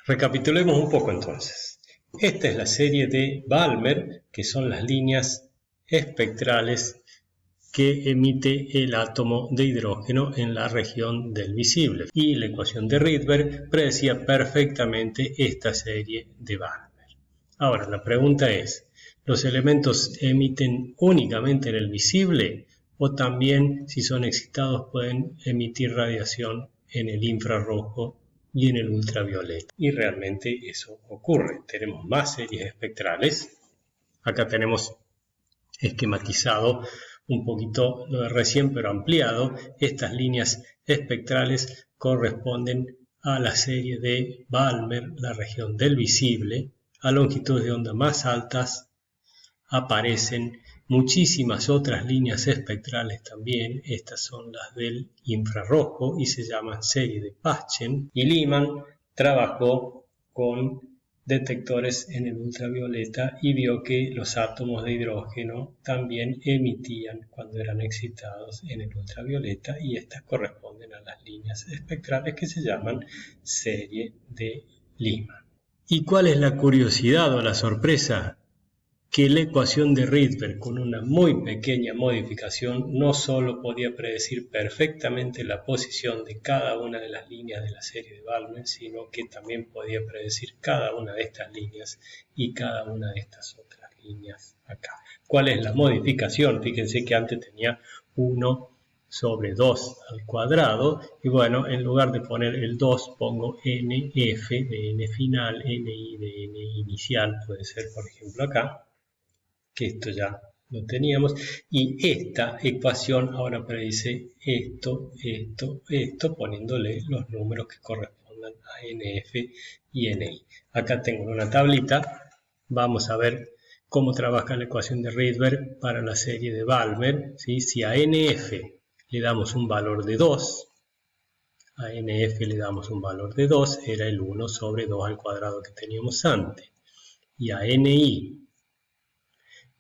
Recapitulemos un poco entonces. Esta es la serie de Balmer, que son las líneas espectrales que emite el átomo de hidrógeno en la región del visible. Y la ecuación de Rydberg predecía perfectamente esta serie de Balmer. Ahora, la pregunta es, ¿los elementos emiten únicamente en el visible o también, si son excitados, pueden emitir radiación en el infrarrojo y en el ultravioleta? Y realmente eso ocurre. Tenemos más series espectrales. Acá tenemos esquematizado un poquito lo de recién, pero ampliado. Estas líneas espectrales corresponden a la serie de Balmer, la región del visible. A longitudes de onda más altas aparecen muchísimas otras líneas espectrales también. Estas son las del infrarrojo y se llaman serie de Paschen. Y Lyman trabajó con detectores en el ultravioleta y vio que los átomos de hidrógeno también emitían cuando eran excitados en el ultravioleta, y estas corresponden a las líneas espectrales que se llaman serie de Lyman. ¿Y cuál es la curiosidad o la sorpresa? Que la ecuación de Rydberg, con una muy pequeña modificación, no solo podía predecir perfectamente la posición de cada una de las líneas de la serie de Balmer, sino que también podía predecir cada una de estas líneas y cada una de estas otras líneas acá. ¿Cuál es la modificación? Fíjense que antes tenía 1 sobre 2 al cuadrado, y bueno, en lugar de poner el 2 pongo nf de n final, ni de n inicial, puede ser por ejemplo acá, que esto ya lo teníamos, y esta ecuación ahora predice esto, poniéndole los números que correspondan a NF y NI. Acá tengo una tablita, vamos a ver cómo trabaja la ecuación de Rydberg para la serie de Balmer, ¿sí? Si a NF le damos un valor de 2, a NF le damos un valor de 2, era el 1 sobre 2 al cuadrado que teníamos antes, y a NI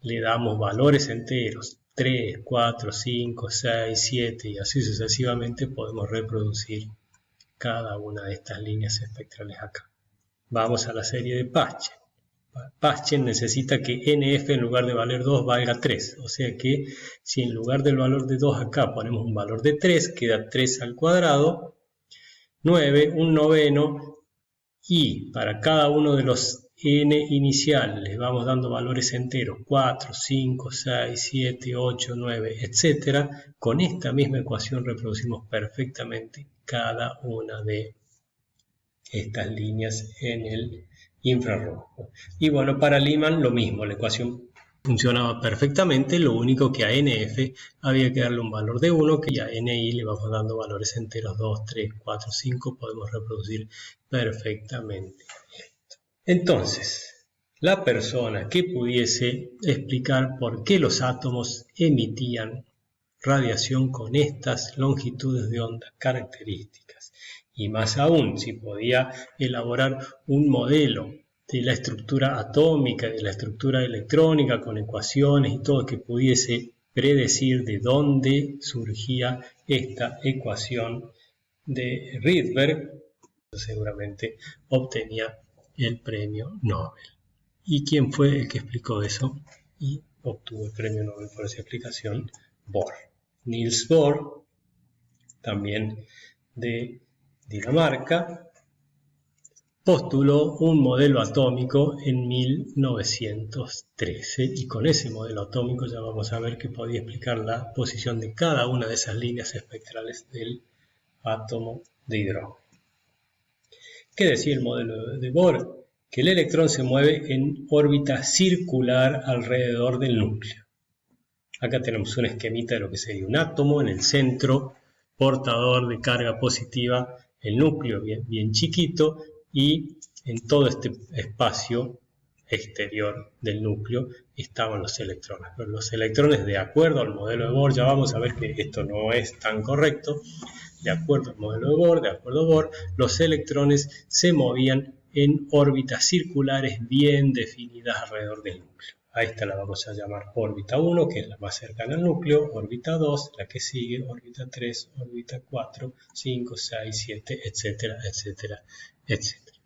le damos valores enteros, 3, 4, 5, 6, 7 y así sucesivamente, podemos reproducir cada una de estas líneas espectrales acá. Vamos a la serie de Paschen. Paschen necesita que NF en lugar de valer 2 valga 3, o sea que si en lugar del valor de 2 acá ponemos un valor de 3, queda 3 al cuadrado, 9, un noveno, y para cada uno de los n iniciales les vamos dando valores enteros, 4, 5, 6, 7, 8, 9, etc. Con esta misma ecuación reproducimos perfectamente cada una de estas líneas en el infrarrojo. Y bueno, para Lyman lo mismo, la ecuación funcionaba perfectamente, lo único que a NF había que darle un valor de 1, que a NI le vamos dando valores enteros 2, 3, 4, 5, podemos reproducir perfectamente esto. Entonces, la persona que pudiese explicar por qué los átomos emitían radiación con estas longitudes de onda características, y más aún, si podía elaborar un modelo de la estructura atómica, de la estructura electrónica, con ecuaciones y todo, que pudiese predecir de dónde surgía esta ecuación de Rydberg, seguramente obtenía el premio Nobel. ¿Y quién fue el que explicó eso? Y obtuvo el premio Nobel por esa explicación, Bohr. Niels Bohr, también de Dinamarca, postuló un modelo atómico en 1913, y con ese modelo atómico ya vamos a ver que podía explicar la posición de cada una de esas líneas espectrales del átomo de hidrógeno. ¿Qué decía el modelo de Bohr? Que el electrón se mueve en órbita circular alrededor del núcleo. Acá tenemos un esquemita de lo que sería un átomo en el centro, portador de carga positiva, el núcleo bien chiquito, y en todo este espacio exterior del núcleo estaban los electrones. Pero los electrones, de acuerdo al modelo de Bohr, ya vamos a ver que esto no es tan correcto, de acuerdo al modelo de Bohr, los electrones se movían en órbitas circulares bien definidas alrededor del núcleo. A esta la vamos a llamar órbita 1, que es la más cercana al núcleo, órbita 2, la que sigue, órbita 3, órbita 4, 5, 6, 7, etcétera, etcétera, etcétera.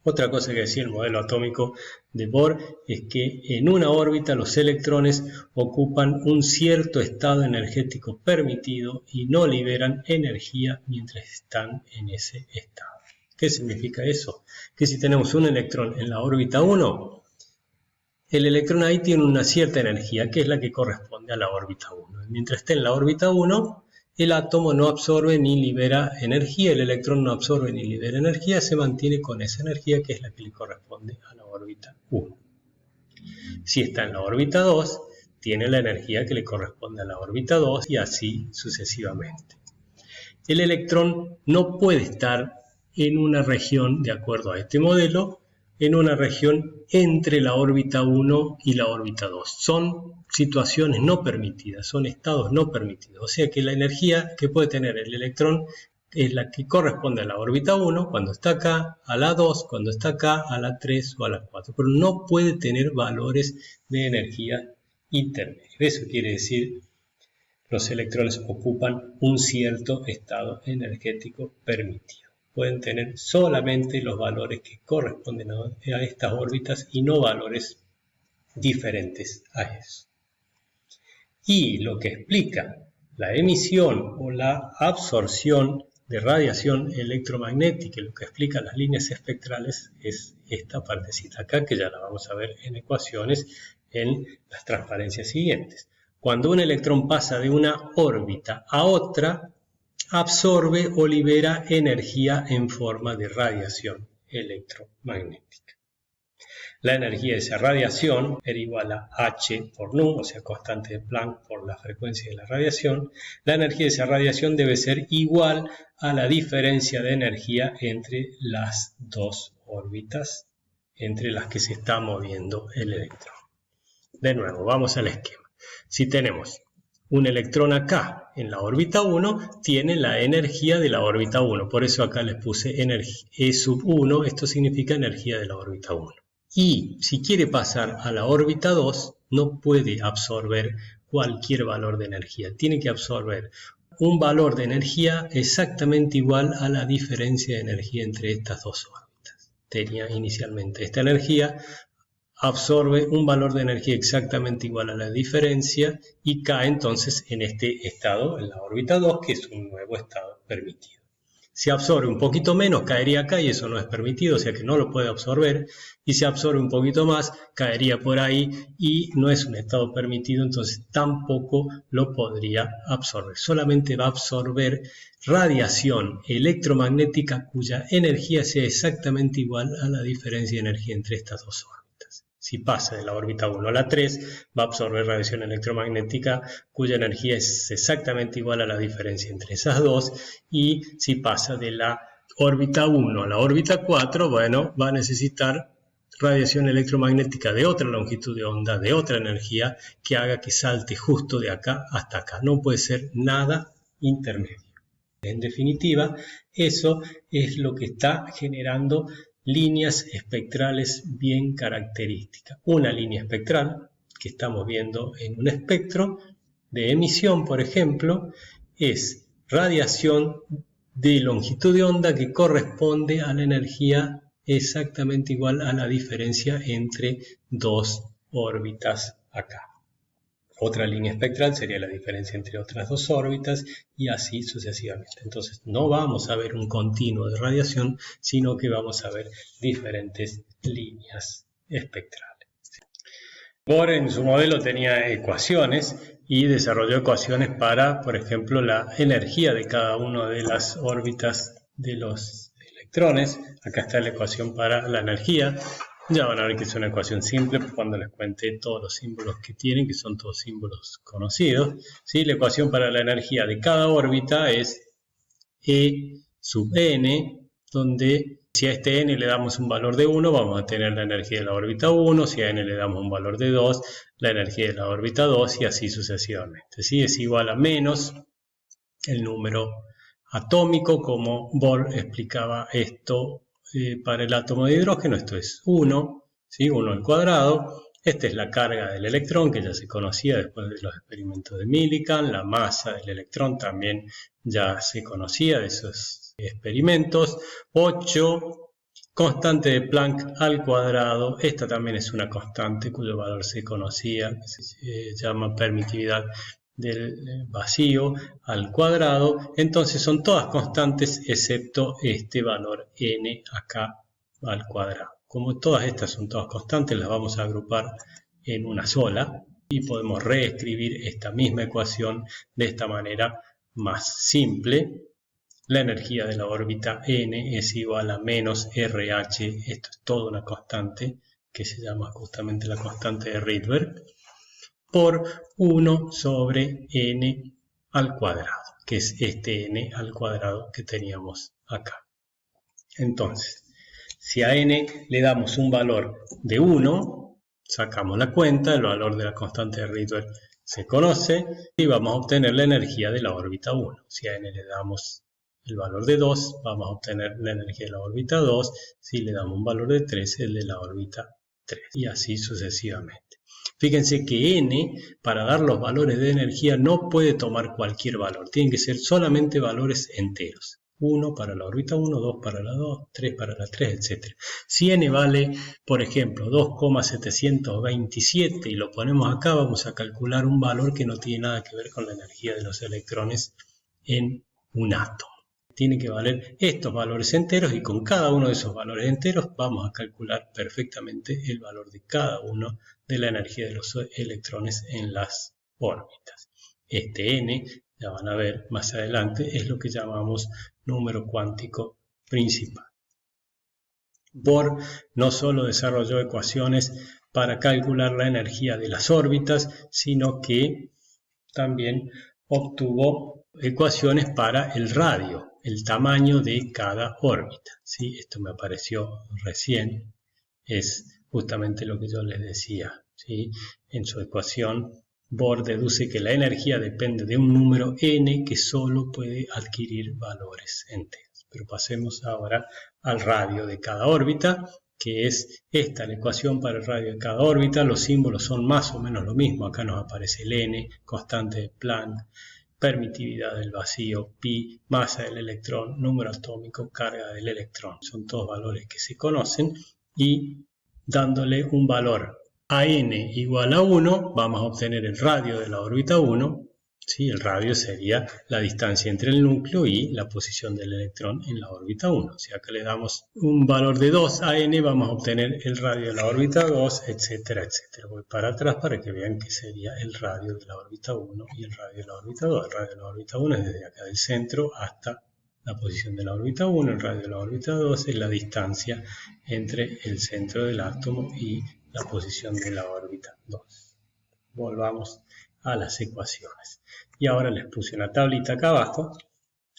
Otra cosa que decía el modelo atómico de Bohr es que en una órbita los electrones ocupan un cierto estado energético permitido y no liberan energía mientras están en ese estado. ¿Qué significa eso? Que si tenemos un electrón en la órbita 1, el electrón ahí tiene una cierta energía, que es la que corresponde a la órbita 1. Mientras esté en la órbita 1, el átomo no absorbe ni libera energía, el electrón no absorbe ni libera energía, se mantiene con esa energía que es la que le corresponde a la órbita 1. Si está en la órbita 2, tiene la energía que le corresponde a la órbita 2 y así sucesivamente. El electrón no puede estar en una región, de acuerdo a este modelo, en una región entre la órbita 1 y la órbita 2. Son situaciones no permitidas, son estados no permitidos. O sea que la energía que puede tener el electrón es la que corresponde a la órbita 1 cuando está acá, a la 2 cuando está acá, a la 3 o a la 4. Pero no puede tener valores de energía intermedios. Eso quiere decir los electrones ocupan un cierto estado energético permitido. Pueden tener solamente los valores que corresponden a estas órbitas y no valores diferentes a eso. Y lo que explica la emisión o la absorción de radiación electromagnética, lo que explica las líneas espectrales, es esta partecita acá, que ya la vamos a ver en ecuaciones en las transparencias siguientes. Cuando un electrón pasa de una órbita a otra, absorbe o libera energía en forma de radiación electromagnética. La energía de esa radiación era igual a h por nu, o sea, constante de Planck por la frecuencia de la radiación. La energía de esa radiación debe ser igual a la diferencia de energía entre las dos órbitas entre las que se está moviendo el electrón. De nuevo, vamos al esquema. Si tenemos un electrón acá en la órbita 1, tiene la energía de la órbita 1. Por eso acá les puse E sub 1, esto significa energía de la órbita 1. Y si quiere pasar a la órbita 2, no puede absorber cualquier valor de energía. Tiene que absorber un valor de energía exactamente igual a la diferencia de energía entre estas dos órbitas. Tenía inicialmente esta energía, absorbe un valor de energía exactamente igual a la diferencia y cae entonces en este estado, en la órbita 2, que es un nuevo estado permitido. Si absorbe un poquito menos, caería acá y eso no es permitido, o sea que no lo puede absorber. Y si absorbe un poquito más, caería por ahí y no es un estado permitido, entonces tampoco lo podría absorber. Solamente va a absorber radiación electromagnética cuya energía sea exactamente igual a la diferencia de energía entre estas dos órbitas. Si pasa de la órbita 1 a la 3, va a absorber radiación electromagnética cuya energía es exactamente igual a la diferencia entre esas dos. Y si pasa de la órbita 1 a la órbita 4, bueno, va a necesitar radiación electromagnética de otra longitud de onda, de otra energía, que haga que salte justo de acá hasta acá. No puede ser nada intermedio. En definitiva, eso es lo que está generando líneas espectrales bien características. Una línea espectral que estamos viendo en un espectro de emisión, por ejemplo, es radiación de longitud de onda que corresponde a la energía exactamente igual a la diferencia entre dos órbitas acá. Otra línea espectral sería la diferencia entre otras dos órbitas y así sucesivamente. Entonces no vamos a ver un continuo de radiación, sino que vamos a ver diferentes líneas espectrales. Bohr en su modelo tenía ecuaciones y desarrolló ecuaciones para, por ejemplo, la energía de cada una de las órbitas de los electrones. Acá está la ecuación para la energía. Ya van a ver que es una ecuación simple cuando les cuente todos los símbolos que tienen, que son todos símbolos conocidos. ¿Sí? La ecuación para la energía de cada órbita es E sub n, donde si a este n le damos un valor de 1, vamos a tener la energía de la órbita 1, si a n le damos un valor de 2, la energía de la órbita 2 y así sucesivamente. ¿Sí? Es igual a menos el número atómico, como Bohr explicaba esto para el átomo de hidrógeno. Esto es 1, ¿sí? 1 al cuadrado. Esta es la carga del electrón, que ya se conocía después de los experimentos de Millikan. La masa del electrón también ya se conocía de esos experimentos. 8,2 constante de Planck al cuadrado. Esta también es una constante cuyo valor se conocía, que se llama permitividad del vacío al cuadrado. Entonces son todas constantes excepto este valor n acá al cuadrado. Como todas estas son todas constantes, las vamos a agrupar en una sola y podemos reescribir esta misma ecuación de esta manera más simple. La energía de la órbita n es igual a menos RH, esto es toda una constante que se llama justamente la constante de Rydberg, por 1 sobre n al cuadrado, que es este n al cuadrado que teníamos acá. Entonces, si a n le damos un valor de 1, sacamos la cuenta, el valor de la constante de Rydberg se conoce y vamos a obtener la energía de la órbita 1. Si a n le damos el valor de 2, vamos a obtener la energía de la órbita 2. Si le damos un valor de 3, el de la órbita 3. Y así sucesivamente. Fíjense que n, para dar los valores de energía, no puede tomar cualquier valor. Tienen que ser solamente valores enteros. 1 para la órbita 1, 2 para la 2, 3 para la 3, etc. Si n vale, por ejemplo, 2,727 y lo ponemos acá, vamos a calcular un valor que no tiene nada que ver con la energía de los electrones en un átomo. Tiene que valer estos valores enteros y con cada uno de esos valores enteros vamos a calcular perfectamente el valor de cada uno de la energía de los electrones en las órbitas. Este n, ya van a ver más adelante, es lo que llamamos número cuántico principal. Bohr no solo desarrolló ecuaciones para calcular la energía de las órbitas, sino que también obtuvo ecuaciones para el radio, el tamaño de cada órbita. ¿Sí? Esto me apareció recién, es justamente lo que yo les decía. ¿Sí? En su ecuación, Bohr deduce que la energía depende de un número n que solo puede adquirir valores enteros. Pero pasemos ahora al radio de cada órbita, que es esta, la ecuación para el radio de cada órbita. Los símbolos son más o menos lo mismo. Acá nos aparece el n, constante de Planck, permitividad del vacío, pi, masa del electrón, número atómico, carga del electrón. Son todos valores que se conocen y dándole un valor a n igual a 1, vamos a obtener el radio de la órbita 1. ¿Sí? El radio sería la distancia entre el núcleo y la posición del electrón en la órbita 1. Si acá le damos un valor de 2 a n, vamos a obtener el radio de la órbita 2, etcétera, etcétera. Voy para atrás para que vean que sería el radio de la órbita 1 y el radio de la órbita 2. El radio de la órbita 1 es desde acá del centro hasta la posición de la órbita 1. El radio de la órbita 2 es la distancia entre el centro del átomo y la posición de la órbita 2. Volvamos a las ecuaciones. Y ahora les puse una tablita acá abajo,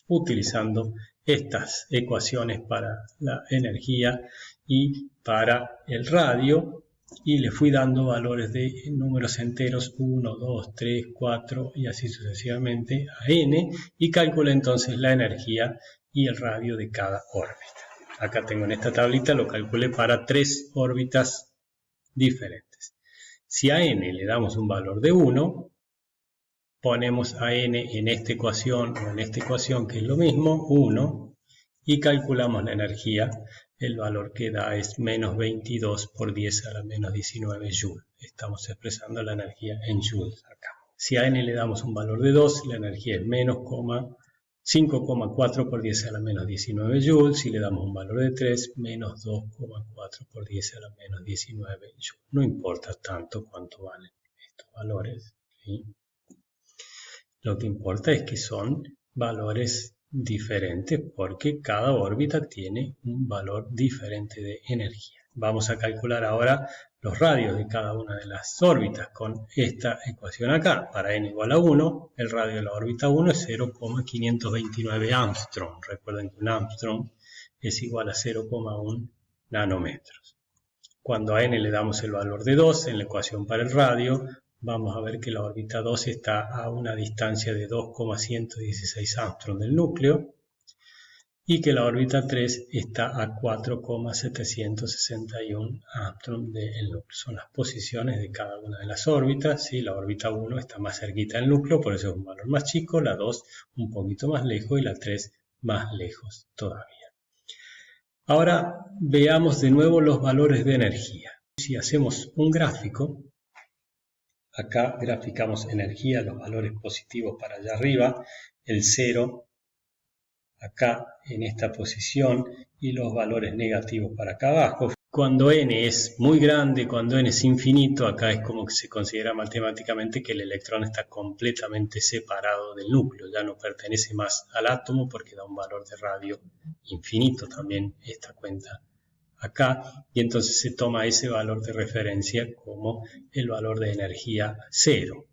utilizando estas ecuaciones para la energía y para el radio, y le fui dando valores de números enteros 1, 2, 3, 4 y así sucesivamente a n, y calculé entonces la energía y el radio de cada órbita. Acá tengo en esta tablita, lo calculé para 3 órbitas diferentes. Si a n le damos un valor de 1, ponemos a n en esta ecuación o en esta ecuación, que es lo mismo, 1, y calculamos la energía. El valor que da es menos 22 por 10 a la menos 19 joules. Estamos expresando la energía en joules acá. Si a n le damos un valor de 2, la energía es menos 5,4 por 10 a la menos 19 joules. Si le damos un valor de 3, menos 2,4 por 10 a la menos 19 joules. No importa tanto cuánto valen estos valores, ¿sí? Lo que importa es que son valores diferentes porque cada órbita tiene un valor diferente de energía. Vamos a calcular ahora los radios de cada una de las órbitas con esta ecuación acá. Para n igual a 1, el radio de la órbita 1 es 0,529 Armstrong. Recuerden que un Armstrong es igual a 0,1 nanómetros. Cuando a n le damos el valor de 2 en la ecuación para el radio, vamos a ver que la órbita 2 está a una distancia de 2,116 Armstrong del núcleo y que la órbita 3 está a 4,761 Armstrong del núcleo. Son las posiciones de cada una de las órbitas. ¿Sí? La órbita 1 está más cerquita del núcleo, por eso es un valor más chico, la 2 un poquito más lejos y la 3 más lejos todavía. Ahora veamos de nuevo los valores de energía. Si hacemos un gráfico, acá graficamos energía, los valores positivos para allá arriba, el 0 acá en esta posición y los valores negativos para acá abajo. Cuando n es muy grande, cuando n es infinito, acá es como que se considera matemáticamente que el electrón está completamente separado del núcleo, ya no pertenece más al átomo porque da un valor de radio infinito también esta cuenta acá, y entonces se toma ese valor de referencia como el valor de energía 0.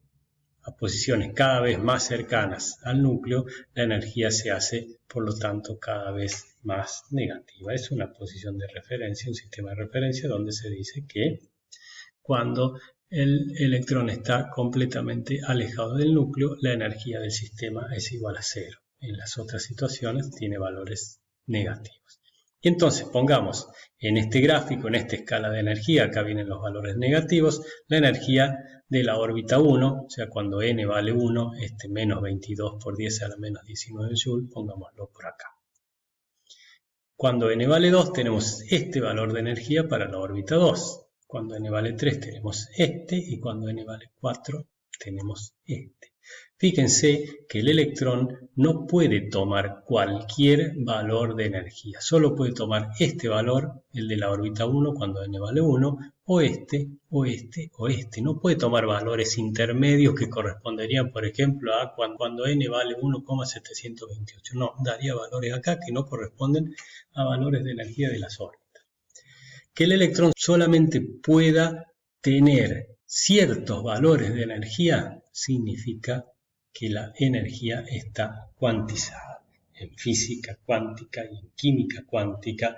A posiciones cada vez más cercanas al núcleo, la energía se hace, por lo tanto, cada vez más negativa. Es una posición de referencia, un sistema de referencia donde se dice que cuando el electrón está completamente alejado del núcleo, la energía del sistema es igual a 0. En las otras situaciones tiene valores negativos. Y entonces pongamos en este gráfico, en esta escala de energía, acá vienen los valores negativos, la energía de la órbita 1, o sea, cuando n vale 1, menos 22 por 10 a la menos 19 joules, pongámoslo por acá. Cuando n vale 2 tenemos este valor de energía para la órbita 2. Cuando n vale 3 tenemos este y cuando n vale 4 tenemos este. Fíjense que el electrón no puede tomar cualquier valor de energía, solo puede tomar este valor, el de la órbita 1 cuando n vale 1, o este, o este, o este. No puede tomar valores intermedios que corresponderían, por ejemplo, a cuando n vale 1,728. No, daría valores acá que no corresponden a valores de energía de las órbitas. Que el electrón solamente pueda tener ciertos valores de energía significa que la energía está cuantizada. En física cuántica y en química cuántica,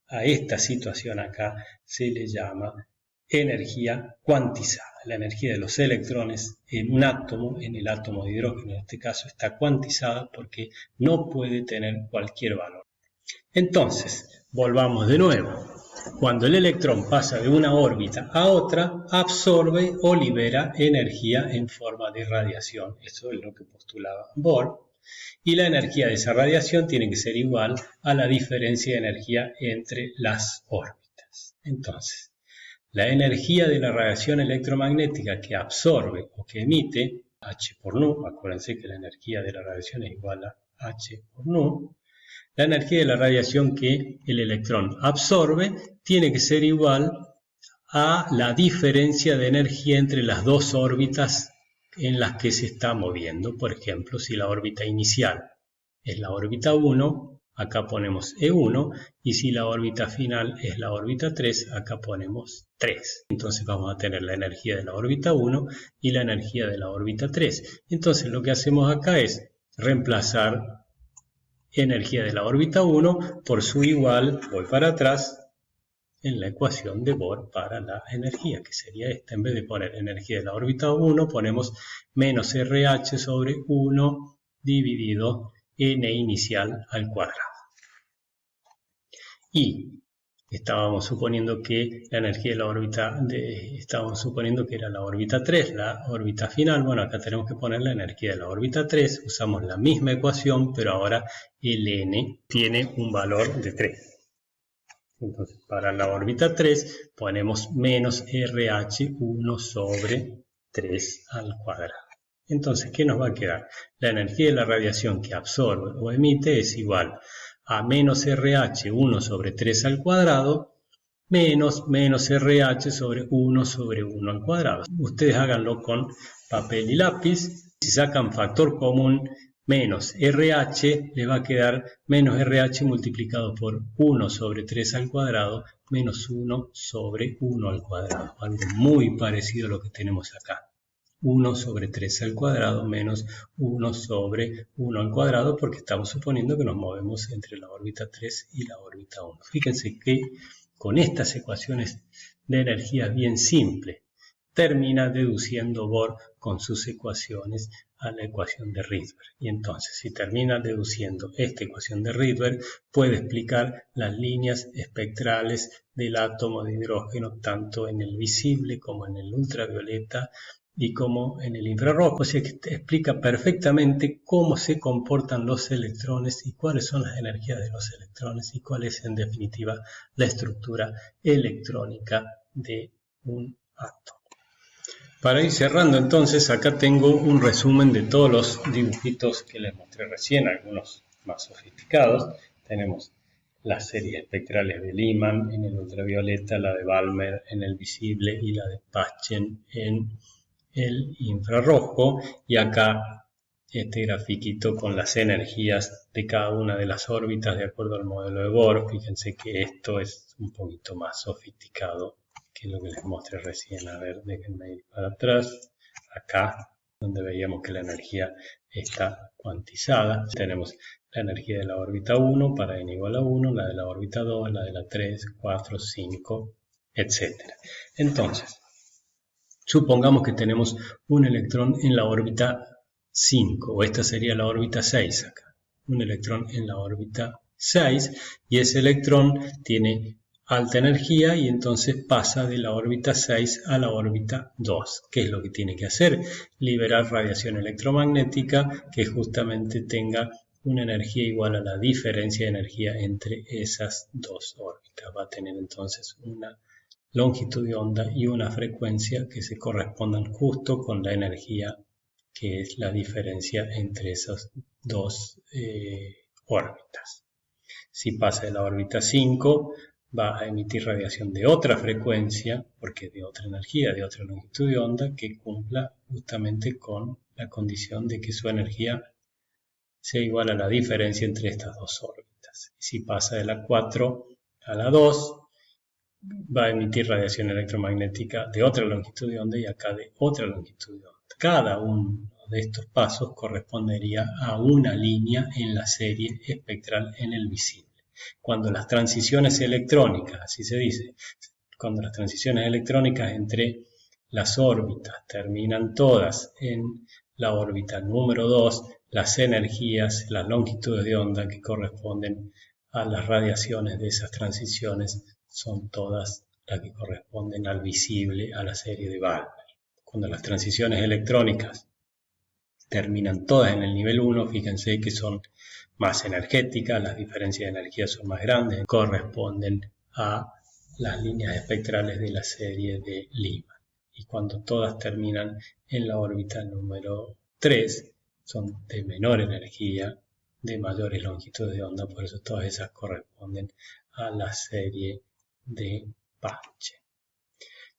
a esta situación acá se le llama energía cuantizada. La energía de los electrones en un átomo, en el átomo de hidrógeno en este caso, está cuantizada porque no puede tener cualquier valor. Entonces, volvamos de nuevo. Cuando el electrón pasa de una órbita a otra, absorbe o libera energía en forma de radiación. Eso es lo que postulaba Bohr. Y la energía de esa radiación tiene que ser igual a la diferencia de energía entre las órbitas. Entonces, la energía de la radiación electromagnética que absorbe o que emite, H por nu, acuérdense que la energía de la radiación es igual a H por nu, la energía de la radiación que el electrón absorbe tiene que ser igual a la diferencia de energía entre las dos órbitas en las que se está moviendo. Por ejemplo, si la órbita inicial es la órbita 1, acá ponemos E1, y si la órbita final es la órbita 3, acá ponemos 3. Entonces vamos a tener la energía de la órbita 1 y la energía de la órbita 3. Entonces lo que hacemos acá es reemplazar energía de la órbita 1 por su igual, voy para atrás, en la ecuación de Bohr para la energía, que sería esta. En vez de poner energía de la órbita 1, ponemos menos RH sobre 1 dividido n inicial al cuadrado. Y estábamos suponiendo que la energía de la órbita, estábamos suponiendo que era la órbita 3, la órbita final. Bueno, acá tenemos que poner la energía de la órbita 3, usamos la misma ecuación, pero ahora el n tiene un valor de 3. Entonces, para la órbita 3 ponemos menos RH 1 sobre 3 al cuadrado. Entonces, ¿qué nos va a quedar? La energía de la radiación que absorbe o emite es igual a menos RH 1 sobre 3 al cuadrado menos RH sobre 1 sobre 1 al cuadrado. Ustedes háganlo con papel y lápiz. Si sacan factor común, menos RH le va a quedar menos RH multiplicado por 1 sobre 3 al cuadrado menos 1 sobre 1 al cuadrado. Algo muy parecido a lo que tenemos acá. 1 sobre 3 al cuadrado menos 1 sobre 1 al cuadrado, porque estamos suponiendo que nos movemos entre la órbita 3 y la órbita 1. Fíjense que con estas ecuaciones de energía bien simples, termina deduciendo Bohr con sus ecuaciones a la ecuación de Rydberg. Y entonces, si termina deduciendo esta ecuación de Rydberg, puede explicar las líneas espectrales del átomo de hidrógeno, tanto en el visible como en el ultravioleta, y como en el infrarrojo, o sea que te explica perfectamente cómo se comportan los electrones y cuáles son las energías de los electrones y cuál es en definitiva la estructura electrónica de un átomo. Para ir cerrando entonces, acá tengo un resumen de todos los dibujitos que les mostré recién, algunos más sofisticados. Tenemos las series espectrales de Lyman en el ultravioleta, la de Balmer en el visible y la de Paschen en el infrarrojo, y acá este grafiquito con las energías de cada una de las órbitas de acuerdo al modelo de Bohr. Fíjense que esto es un poquito más sofisticado que lo que les mostré recién. A ver, déjenme ir para atrás. Acá, donde veíamos que la energía está cuantizada, tenemos la energía de la órbita 1 para n igual a 1, la de la órbita 2, la de la 3, 4, 5, etc. Entonces, supongamos que tenemos un electrón en la órbita 5, o esta sería la órbita 6 acá. Un electrón en la órbita 6, y ese electrón tiene alta energía y entonces pasa de la órbita 6 a la órbita 2. ¿Qué es lo que tiene que hacer? Liberar radiación electromagnética que justamente tenga una energía igual a la diferencia de energía entre esas dos órbitas. Va a tener entonces una longitud de onda y una frecuencia que se correspondan justo con la energía que es la diferencia entre esas dos órbitas. Si pasa de la órbita 5, va a emitir radiación de otra frecuencia, porque de otra energía, de otra longitud de onda, que cumpla justamente con la condición de que su energía sea igual a la diferencia entre estas dos órbitas. Y si pasa de la 4 a la 2, va a emitir radiación electromagnética de otra longitud de onda y acá de otra longitud de onda. Cada uno de estos pasos correspondería a una línea en la serie espectral en el visible. Cuando las transiciones electrónicas, así se dice, cuando las transiciones electrónicas entre las órbitas terminan todas en la órbita número 2, las energías, las longitudes de onda que corresponden a las radiaciones de esas transiciones son todas las que corresponden al visible, a la serie de Balmer. Cuando las transiciones electrónicas terminan todas en el nivel 1, fíjense que son más energéticas, las diferencias de energía son más grandes, corresponden a las líneas espectrales de la serie de Lyman. Y cuando todas terminan en la órbita número 3, son de menor energía, de mayores longitudes de onda, por eso todas esas corresponden a la serie de Paschen.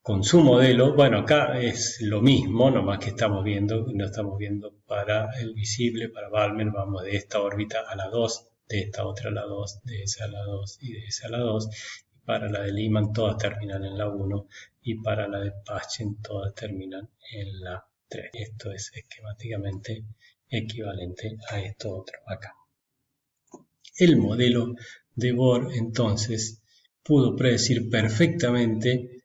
Con su modelo, bueno, acá es lo mismo, nomás que no estamos viendo para el visible, para Balmer, vamos de esta órbita a la 2, de esta otra a la 2, de esa a la 2 y de esa a la 2. Y para la de Lyman todas terminan en la 1 y para la de Paschen todas terminan en la 3. Esto es esquemáticamente equivalente a esto otro acá. El modelo de Bohr entonces pudo predecir perfectamente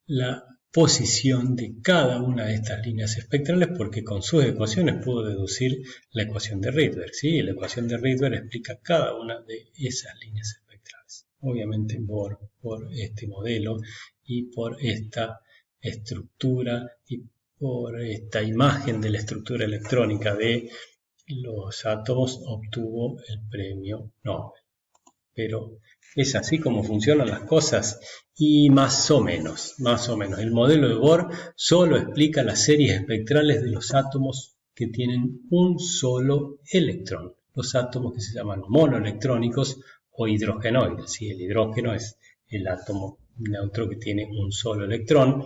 la posición de cada una de estas líneas espectrales porque con sus ecuaciones pudo deducir la ecuación de Rydberg. ¿Sí? La ecuación de Rydberg explica cada una de esas líneas espectrales. Obviamente por este modelo y por esta estructura y por esta imagen de la estructura electrónica de los átomos obtuvo el premio Nobel. Pero es así como funcionan las cosas y más o menos. El modelo de Bohr solo explica las series espectrales de los átomos que tienen un solo electrón. Los átomos que se llaman monoelectrónicos o hidrogenoides. ¿Sí? El hidrógeno es el átomo neutro que tiene un solo electrón.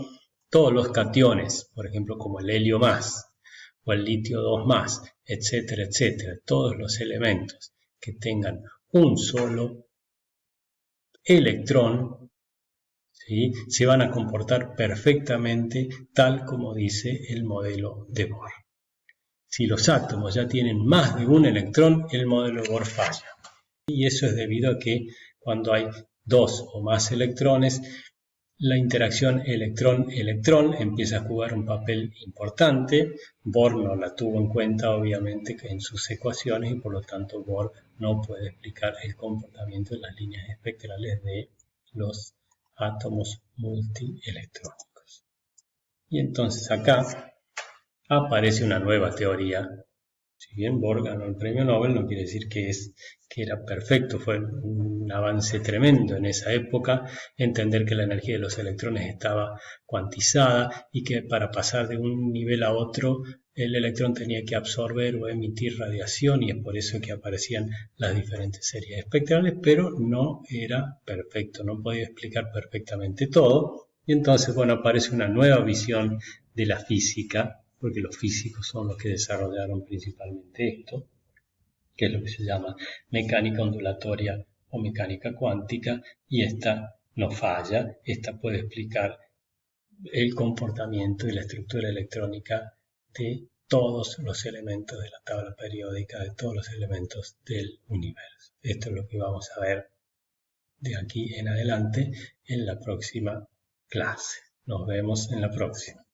Todos los cationes, por ejemplo como el helio más o el litio 2+, etcétera, etcétera, todos los elementos que tengan un solo electrón, ¿sí? Se van a comportar perfectamente tal como dice el modelo de Bohr. Si los átomos ya tienen más de un electrón, el modelo de Bohr falla. Y eso es debido a que cuando hay dos o más electrones, la interacción electrón-electrón empieza a jugar un papel importante. Bohr no la tuvo en cuenta, obviamente, en sus ecuaciones y por lo tanto Bohr no puede explicar el comportamiento de las líneas espectrales de los átomos multielectrónicos. Y entonces acá aparece una nueva teoría. Si bien Bohr ganó el premio Nobel, no quiere decir que era perfecto, fue un avance tremendo en esa época, entender que la energía de los electrones estaba cuantizada y que para pasar de un nivel a otro el electrón tenía que absorber o emitir radiación, y es por eso que aparecían las diferentes series espectrales, pero no era perfecto, no podía explicar perfectamente todo. Y entonces, bueno, aparece una nueva visión de la física, porque los físicos son los que desarrollaron principalmente esto, que es lo que se llama mecánica ondulatoria o mecánica cuántica, y esta no falla, esta puede explicar el comportamiento y la estructura electrónica de todos los elementos de la tabla periódica, de todos los elementos del universo. Esto es lo que vamos a ver de aquí en adelante en la próxima clase. Nos vemos en la próxima.